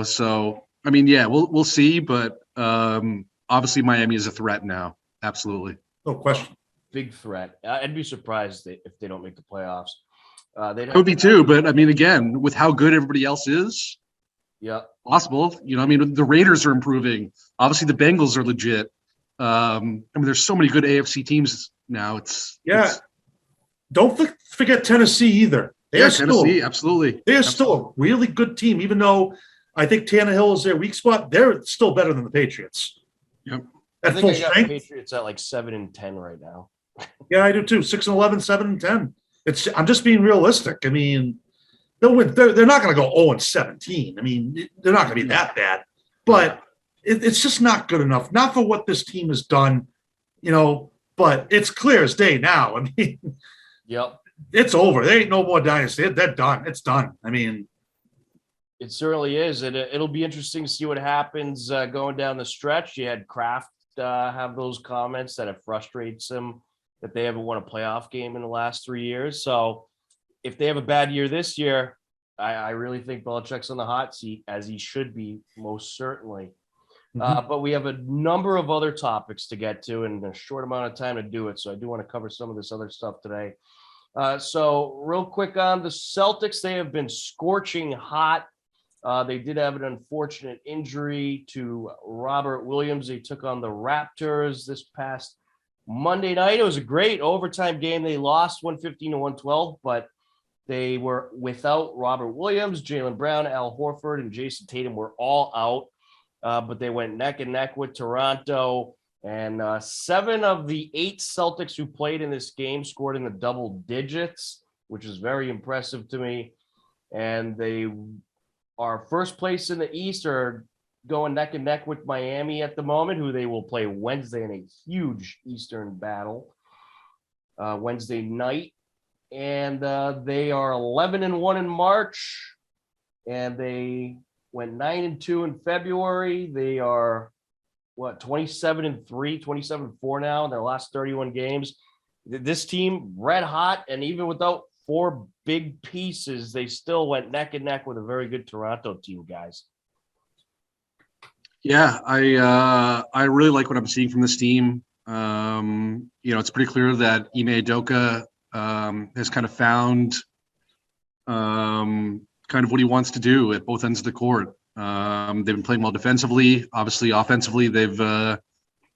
So, I mean, yeah, we'll see. But obviously Miami is a threat now. Absolutely. No question. Big threat. I'd be surprised if they don't make the playoffs. I would be too, but I mean, again, with how good everybody else is, yeah, possible. You know, I mean, the Raiders are improving. Obviously, the Bengals are legit. I mean, there's so many good AFC teams now. Don't forget Tennessee either. Tennessee, absolutely. They're still a really good team, even though I think Tannehill is their weak spot. They're still better than the Patriots. Yep. I think I got the Patriots at like 7-10 right now. Yeah, I do too. 6-11, 7-10. I'm just being realistic. I mean, they'll win. They're not going to go 0-17. I mean, they're not going to be that bad. But it's just not good enough. Not for what this team has done, you know. But it's clear as day now. I mean, yep, it's over. There ain't no more dynasty. They're done. It's done. I mean, it certainly is. It'll be interesting to see what happens going down the stretch. You had Kraft have those comments that it frustrates him that they haven't won a playoff game in the last 3 years. So if they have a bad year this year, I really think Belichick's on the hot seat, as he should be, most certainly. But we have a number of other topics to get to in a short amount of time to do it. So I do want to cover some of this other stuff today. So real quick on the Celtics, they have been scorching hot. They did have an unfortunate injury to Robert Williams. They took on the Raptors this past Monday night. It was a great overtime game. They lost 115-112, but they were without Robert Williams, Jaylen Brown, Al Horford, and Jason Tatum were all out. But they went neck and neck with Toronto. And 7 of the 8 Celtics who played in this game scored in the double digits, which is very impressive to me. And they are first place in the East, are going neck and neck with Miami at the moment, who they will play Wednesday in a huge Eastern battle Wednesday night. And they are 11-1 in March, and they went 9-2 in February. They are 27-3, 27-4 now in their last 31 games. This team red hot, and even without 4 big pieces, they still went neck and neck with a very good Toronto team, guys. Yeah, I really like what I'm seeing from this team. You know, it's pretty clear that Ime Udoka has kind of found kind of what he wants to do at both ends of the court. They've been playing well defensively. Obviously, offensively, they've been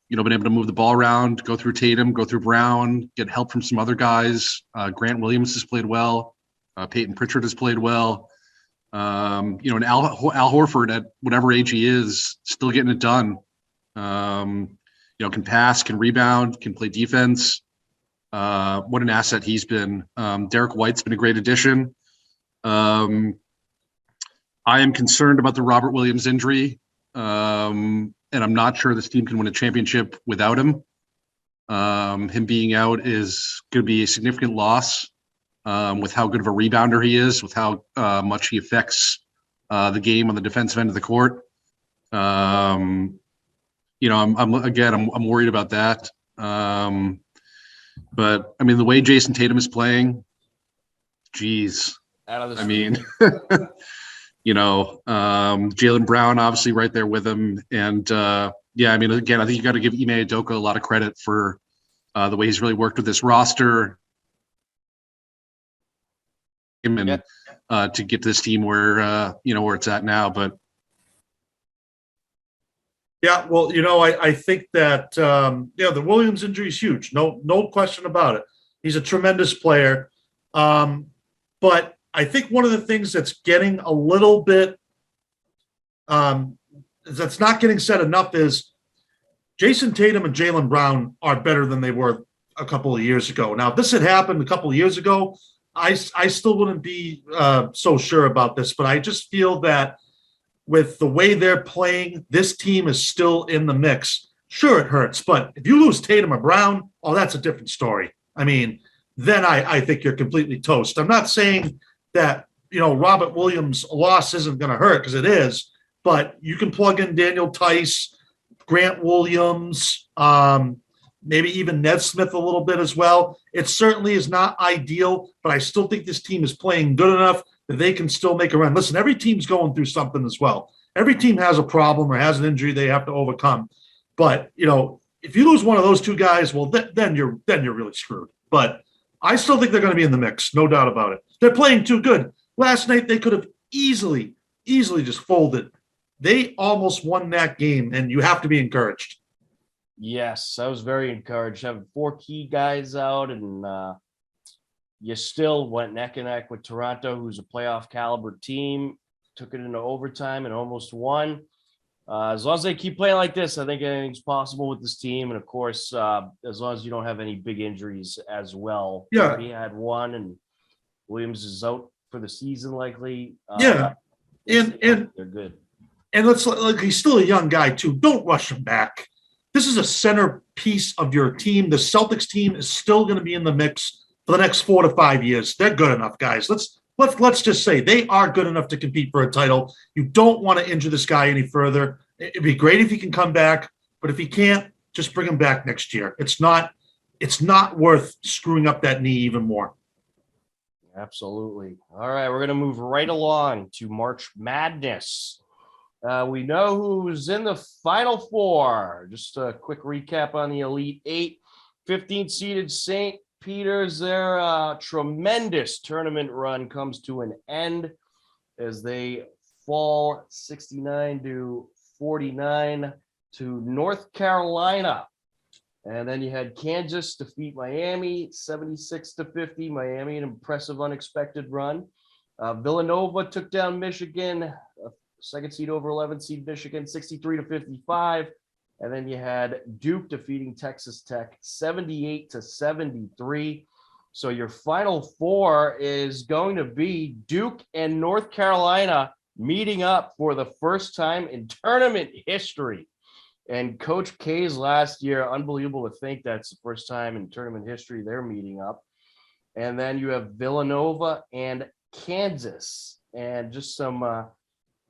able to move the ball around, go through Tatum, go through Brown, get help from some other guys. Grant Williams has played well. Peyton Pritchard has played well. And Al Horford, at whatever age he is, still getting it done. Can pass, can rebound, can play defense. What an asset he's been. Derek White's been a great addition. I am concerned about the Robert Williams injury, and I'm not sure this team can win a championship without him. Him being out is going to be a significant loss with how good of a rebounder he is, with how much he affects the game on the defensive end of the court. I'm worried about that. But I mean, the way Jason Tatum is playing, geez. I mean, Jaylen Brown obviously right there with him. And I mean, again, I think you got to give Ime Udoka a lot of credit for the way he's really worked with this roster and to get this team where it's at now. But yeah, well, I think that the Williams injury is huge. No question about it. He's a tremendous player. But I think one of the things that's getting a little bit that's not getting said enough is Jason Tatum and Jaylen Brown are better than they were a couple of years ago. Now, if this had happened a couple of years ago, I still wouldn't be so sure about this, but I just feel that with the way they're playing, this team is still in the mix. Sure, it hurts, but if you lose Tatum or Brown, that's a different story. I mean, then I think you're completely toast. I'm not saying that, Robert Williams' loss isn't going to hurt, because it is, but you can plug in Daniel Tice, Grant Williams, maybe even Ned Smith a little bit as well. It certainly is not ideal, but I still think this team is playing good enough that they can still make a run. Listen, every team's going through something as well. Every team has a problem or has an injury they have to overcome. But if you lose one of those two guys, well, then you're really screwed. But I still think they're going to be in the mix, no doubt about it. They're playing too good. Last night they could have easily just folded. They almost won that game, and you have to be encouraged. Yes, I was very encouraged. Having 4 key guys out, and you still went neck and neck with Toronto, who's a playoff caliber team. Took it into overtime and almost won. As long as they keep playing like this, I think anything's possible with this team. And of course, as long as you don't have any big injuries as well. Yeah. We had one, and Williams is out for the season likely. Yeah. And they're good. And he's still a young guy too. Don't rush him back. This is a centerpiece of your team. The Celtics team is still going to be in the mix for the next 4 to 5 years. They're good enough, guys. Let's just say they are good enough to compete for a title. You don't want to injure this guy any further. It'd be great if he can come back, but if he can't, just bring him back next year. It's not worth screwing up that knee even more. Absolutely. All right, we're going to move right along to March Madness. We know who's in the Final Four. Just a quick recap on the Elite Eight. 15th-seeded St. Peter's, their tremendous tournament run comes to an end as they fall 69-49 to North Carolina. And then you had Kansas defeat Miami 76-50. Miami, an impressive, unexpected run. Villanova took down Michigan, second seed over 11th seed Michigan, 63-55. And then you had Duke defeating Texas Tech 78-73. So your Final Four is going to be Duke and North Carolina meeting up for the first time in tournament history. And Coach K's last year, unbelievable to think that's the first time in tournament history they're meeting up. And then you have Villanova and Kansas. And just some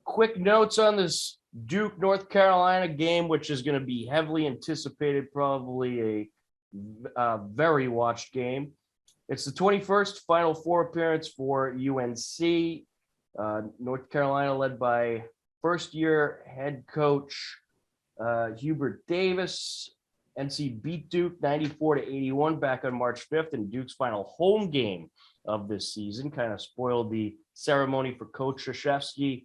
quick notes on this Duke North Carolina game, which is going to be heavily anticipated, probably a very watched game. It's the 21st Final Four appearance for UNC. North Carolina led by first-year head coach Hubert Davis. NC beat Duke 94-81 back on March 5th, and Duke's final home game of this season kind of spoiled the ceremony for Coach Krzyzewski.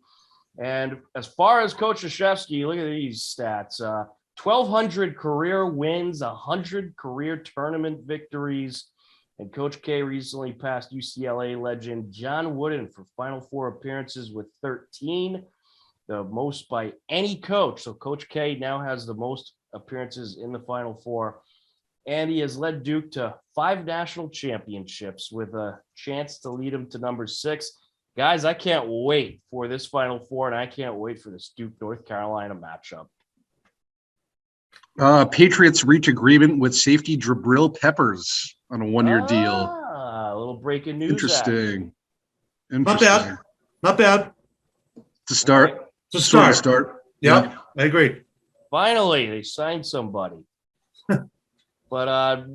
And as far as Coach Krzyzewski, look at these stats. 1,200 career wins, 100 career tournament victories. And Coach K recently passed UCLA legend John Wooden for Final Four appearances with 13, the most by any coach. So Coach K now has the most appearances in the Final Four. And he has led Duke to 5 national championships with a chance to lead him to number 6. Guys, I can't wait for this Final Four, and I can't wait for this Duke North Carolina matchup. Patriots reach agreement with safety Jabril Peppers on a 1-year deal. A little breaking news. Interesting. Not bad. To start. To start. Yeah, I agree. Finally, they signed somebody. But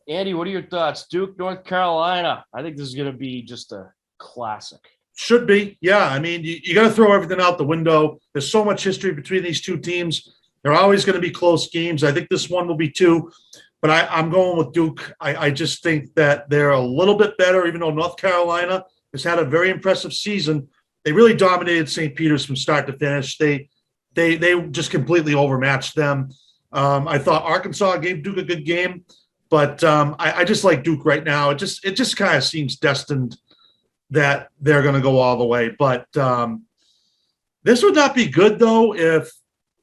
Andy, what are your thoughts? Duke North Carolina. I think this is going to be just a classic. Should be. Yeah. I mean, you got to throw everything out the window. There's so much history between these two teams. They're always going to be close games. I think this one will be too, but I'm going with Duke. I just think that they're a little bit better, even though North Carolina has had a very impressive season. They really dominated St. Peter's from start to finish. They just completely overmatched them. I thought Arkansas gave Duke a good game, but I just like Duke right now. It just kind of seems destined that they're going to go all the way. But this would not be good though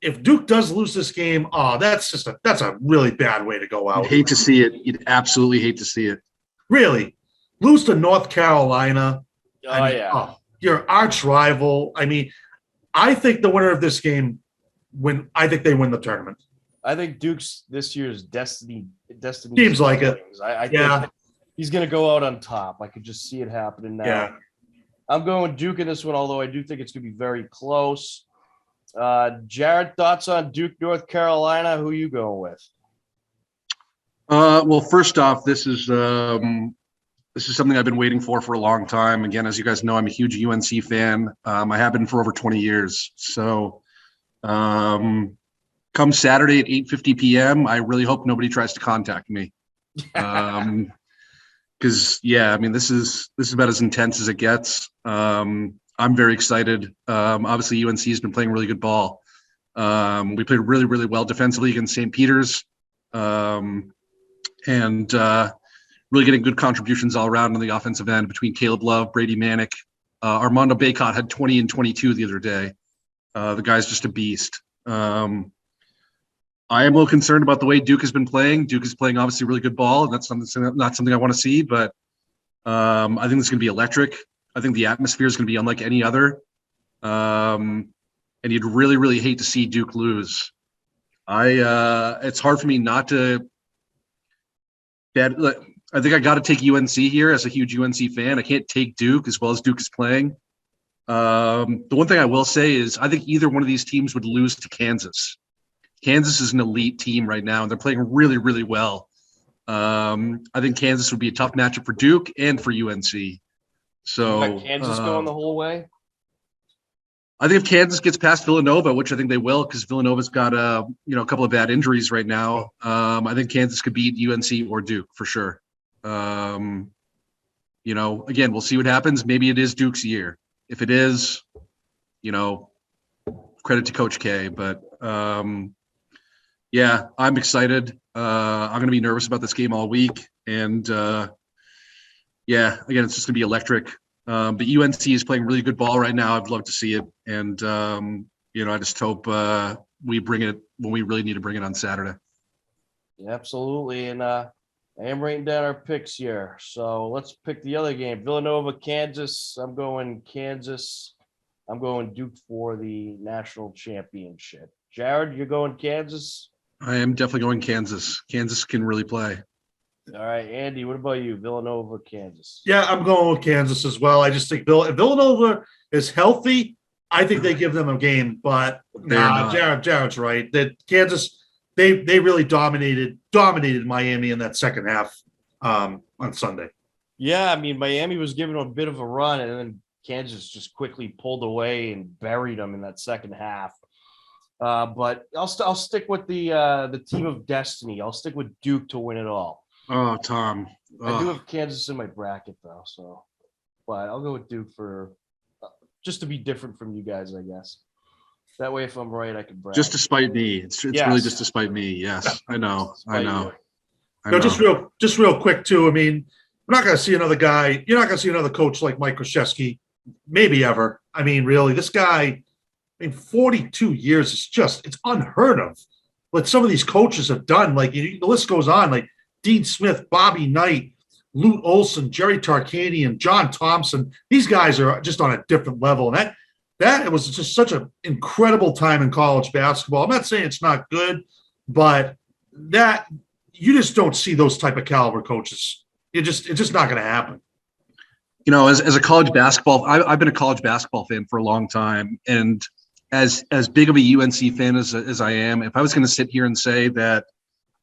if Duke does lose this game. Oh, that's a really bad way to go out. You'd hate to see it. You'd absolutely hate to see it. Really, lose to North Carolina. Yeah. Your arch rival. I mean, I think the winner of this game I think they win the tournament. I think Duke's this year's destiny Seems like it. I think he's going to go out on top. I could just see it happening now. Yeah. I'm going with Duke in this one, although I do think it's going to be very close. Jared, thoughts on Duke, North Carolina? Who are you going with? Well, first off, this is something I've been waiting for a long time. Again, as you guys know, I'm a huge UNC fan. I have been for over 20 years. So come Saturday at 8:50 p.m., I really hope nobody tries to contact me. Because yeah, I mean, this is about as intense as it gets. I'm very excited. Obviously, UNC has been playing really good ball. We played really, really well defensively against St. Peter's, and really getting good contributions all around on the offensive end between Caleb Love, Brady Manick. Armando Bacot had 20 and 22 the other day. The guy's just a beast. I am a little concerned about the way Duke has been playing. Duke is playing obviously really good ball, and that's not something I want to see, but I think it's going to be electric. I think the atmosphere is going to be unlike any other. And you'd really, really hate to see Duke lose. It's hard for me not to I think I got to take UNC here as a huge UNC fan. I can't take Duke as well as Duke is playing. The one thing I will say is I think either one of these teams would lose to Kansas. Kansas is an elite team right now, and they're playing really, really well. I think Kansas would be a tough matchup for Duke and for UNC. So Kansas going the whole way? I think if Kansas gets past Villanova, which I think they will, because Villanova's got a couple of bad injuries right now. I think Kansas could beat UNC or Duke for sure. Again, we'll see what happens. Maybe it is Duke's year. If it is, credit to Coach K. But yeah, I'm excited. I'm going to be nervous about this game all week, and yeah, again, it's just going to be electric. But UNC is playing really good ball right now. I'd love to see it. And, I just hope we bring it when we really need to bring it on Saturday. Yeah, absolutely. And I am writing down our picks here. So let's pick the other game. Villanova, Kansas. I'm going Kansas. I'm going Duke for the national championship. Jared, you're going Kansas? I am definitely going Kansas. Kansas can really play. All right, Andy, what about you? Villanova, Kansas. Yeah, I'm going with Kansas as well. I just think if Villanova is healthy, I think they give them a game. But Jared's right. That Kansas, they really dominated Miami in that second half on Sunday. Yeah, I mean, Miami was giving them a bit of a run, and then Kansas just quickly pulled away and buried them in that second half. But I'll stick with the team of destiny. I'll stick with Duke to win it all. Oh, Tom. I do have Kansas in my bracket though, but I'll go with Duke for just to be different from you guys, I guess. That way, if I'm right, I can brag. Just to spite me. It's really just to spite me. Yes, I know. Just real quick too. I mean, we're not going to see another guy. You're not going to see another coach like Mike Krzyzewski, maybe ever. I mean, really, this guy. 42 years is it's unheard of. What some of these coaches have done, like the list goes on, like Dean Smith, Bobby Knight, Lute Olson, Jerry Tarkanian, John Thompson. These guys are just on a different level. And that was just such an incredible time in college basketball. I'm not saying it's not good, but that you just don't see those type of caliber coaches. It's just not going to happen. As a college basketball, I've been a college basketball fan for a long time, and as big of a UNC fan as I am, if I was going to sit here and say that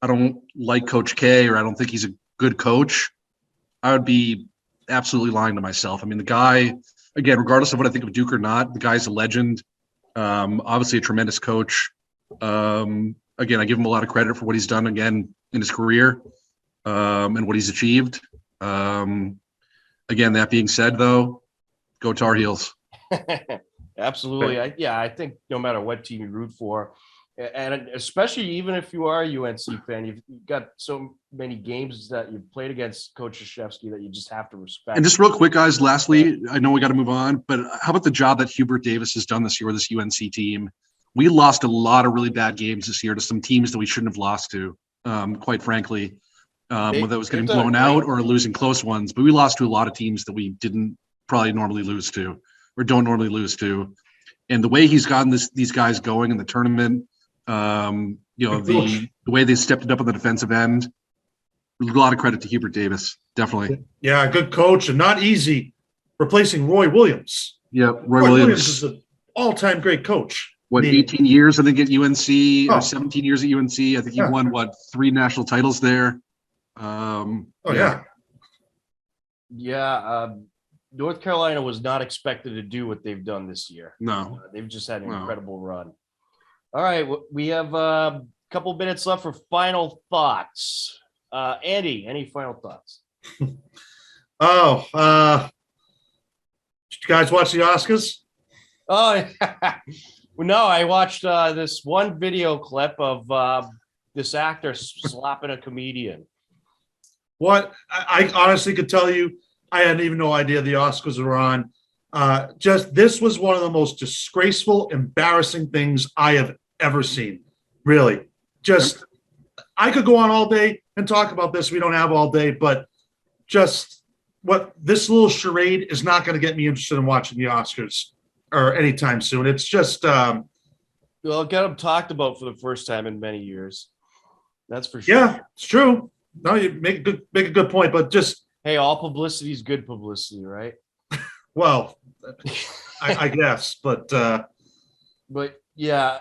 I don't like Coach K or I don't think he's a good coach, I would be absolutely lying to myself. I mean, the guy, again, regardless of what I think of Duke or not, the guy's a legend. Obviously a tremendous coach. Again, I give him a lot of credit for what he's done again in his career and what he's achieved. Again, that being said, though, go Tar Heels. Absolutely. I think no matter what team you root for, and especially even if you are a UNC fan, you've got so many games that you've played against Coach Krzyzewski that you just have to respect. And just real quick, guys, lastly, I know we got to move on, but how about the job that Hubert Davis has done this year with this UNC team? We lost a lot of really bad games this year to some teams that we shouldn't have lost to, quite frankly, whether it was getting blown out or losing close ones. But we lost to a lot of teams that we didn't probably normally lose to or don't normally lose to. And the way he's gotten these guys going in the tournament, the way they stepped it up on the defensive end, a lot of credit to Hubert Davis, definitely. Yeah, good coach and not easy replacing Roy Williams. Yeah, Roy Williams is an all-time great coach. 18 years, I think, at UNC, or 17 years at UNC. I think he won, 3 national titles there. Yeah. North Carolina was not expected to do what they've done this year. No. They've just had an incredible run. All right, we have a couple minutes left for final thoughts. Andy, any final thoughts? Did you guys watch the Oscars? Oh, no, I watched this one video clip of this actor slapping a comedian. What I honestly could tell you, I had even no idea the Oscars were on. This was one of the most disgraceful, embarrassing things I have ever seen. Really, I could go on all day and talk about this. We don't have all day, but just what this little charade is not going to get me interested in watching the Oscars or anytime soon. It's just Well, get them talked about for the first time in many years. That's for sure. yeah, it's true. No, you make a good point, but just Hey, all publicity is good publicity, right? well, I guess, but yeah,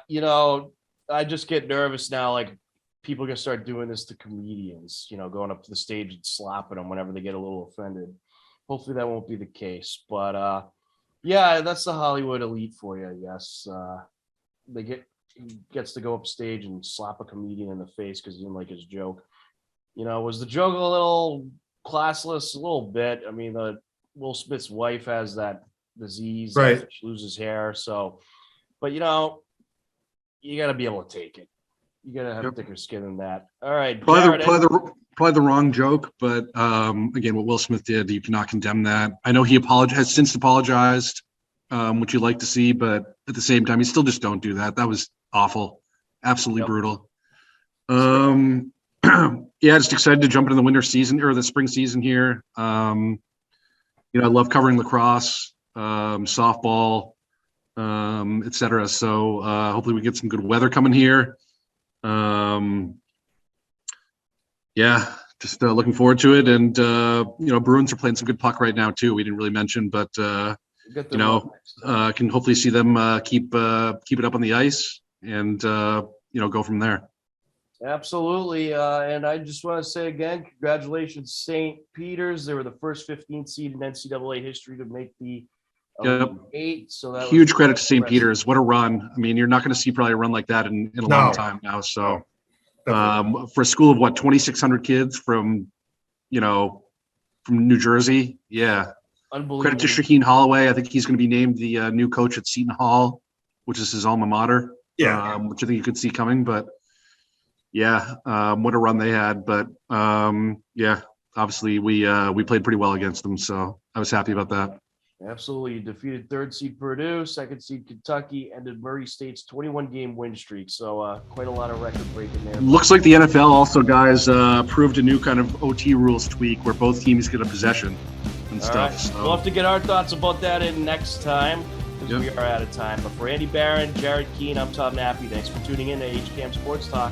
I just get nervous now. Like people are gonna start doing this to comedians, going up to the stage and slapping them whenever they get a little offended. Hopefully that won't be the case. But yeah, that's the Hollywood elite for you, I guess. He gets to go up stage and slap a comedian in the face because he didn't like his joke. Was the joke a little classless? A little bit. I mean, Will Smith's wife has that disease, right? She loses hair, so. But you got to be able to take it. You got to have thicker skin than that. All right, probably the wrong joke, but again, what Will Smith did, you cannot condemn that. I know he has since apologized, which you like to see, but at the same time, you still just don't do that. That was awful, absolutely brutal. Yeah, just excited to jump into the winter season or the spring season here. I love covering lacrosse, softball, etc. So hopefully we get some good weather coming here. Yeah, just looking forward to it. And Bruins are playing some good puck right now too. We didn't really mention, but can hopefully see them keep it up on the ice and go from there. Absolutely. And I just want to say again, congratulations, St. Peter's. They were the first 15th seed in NCAA history to make the Elite Eight. So that huge credit to St. Peter's. What a run. I mean, you're not going to see probably a run like that in a long time now. So for a school of 2,600 kids from New Jersey. Yeah. Unbelievable. Credit to Shaheen Holloway. I think he's going to be named the new coach at Seton Hall, which is his alma mater. Yeah. Which I think you could see coming, but yeah, what a run they had. But yeah, obviously we played pretty well against them, so I was happy about that. Absolutely. You defeated third seed Purdue, second seed Kentucky, ended Murray State's 21-game win streak. So quite a lot of record breaking there. Looks like the NFL also, guys, approved a new kind of OT rules tweak where both teams get a possession and stuff. Right. So. We'll have to get our thoughts about that in next time because we are out of time. But for Andy Barron, Jared Keene, I'm Tom Nappy. Thanks for tuning in to HCAM Sports Talk.